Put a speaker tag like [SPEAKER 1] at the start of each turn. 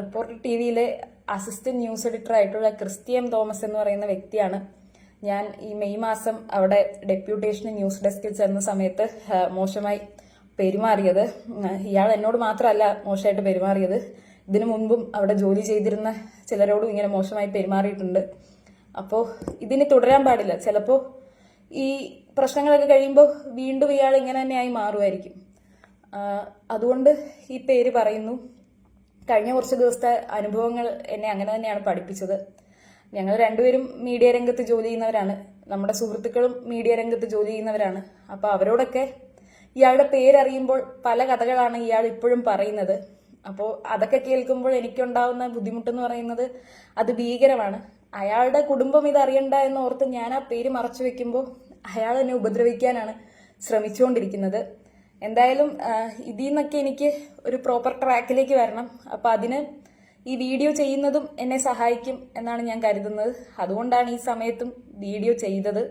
[SPEAKER 1] Reporter ടിവിയിലെ assistant news editor ആയിട്ടുള്ള Christian Thomas എന്ന് പറയുന്ന വ്യക്തിയാണ് ഞാൻ ഈ മെയ് മാസം അവിടെ ഡെപ്യൂട്ടേഷന് ന്യൂസ് ഡെസ്കിൽ ചെന്ന സമയത്ത് മോശമായി പെരുമാറിയത്. ഇയാൾ എന്നോട് മാത്രമല്ല മോശമായിട്ട് പെരുമാറിയത്, ഇതിനു മുൻപും അവിടെ ജോലി ചെയ്തിരുന്ന ചിലരോടും ഇങ്ങനെ മോശമായി പെരുമാറിയിട്ടുണ്ട്. അപ്പോൾ ഇതിന് തുടരാൻ പാടില്ല. ചിലപ്പോൾ ഈ പ്രശ്നങ്ങളൊക്കെ കഴിയുമ്പോൾ വീണ്ടും ഇയാൾ ഇങ്ങനെ തന്നെയായി മാറുമായിരിക്കും. അതുകൊണ്ട് ഈ പേര് പറയുന്നു. കഴിഞ്ഞ കുറച്ച് ദിവസത്തെ അനുഭവങ്ങൾ എന്നെ അങ്ങനെ തന്നെയാണ് പഠിപ്പിച്ചത്. ഞങ്ങൾ രണ്ടുപേരും മീഡിയ രംഗത്ത് ജോലി ചെയ്യുന്നവരാണ്, നമ്മുടെ സുഹൃത്തുക്കളും മീഡിയ രംഗത്ത് ജോലി ചെയ്യുന്നവരാണ്. അപ്പോൾ അവരോടൊക്കെ ഇയാളുടെ പേരറിയുമ്പോൾ പല കഥകളാണ് ഇയാൾ ഇപ്പോഴും പറയുന്നത്. അപ്പോൾ അതൊക്കെ കേൾക്കുമ്പോൾ എനിക്കുണ്ടാവുന്ന ബുദ്ധിമുട്ടെന്ന് പറയുന്നത് അത് ഭീകരമാണ്. അയാളുടെ കുടുംബം ഇത് അറിയണ്ട എന്ന് ഓർത്ത് ഞാൻ ആ പേര് മറച്ചു വെക്കുമ്പോൾ അയാൾ എന്നെ ഉപദ്രവിക്കാനാണ് ശ്രമിച്ചുകൊണ്ടിരിക്കുന്നത്. എന്തായാലും ഇതിൽ നിന്നൊക്കെ എനിക്ക് ഒരു പ്രോപ്പർ ട്രാക്കിലേക്ക് വരണം. അപ്പം അതിന് ഈ വീഡിയോ ചെയ്യുന്നതും എന്നെ സഹായിക്കും എന്നാണ് ഞാൻ കരുതുന്നത്. അതുകൊണ്ടാണ് ഈ സമയത്തും വീഡിയോ ചെയ്തത്.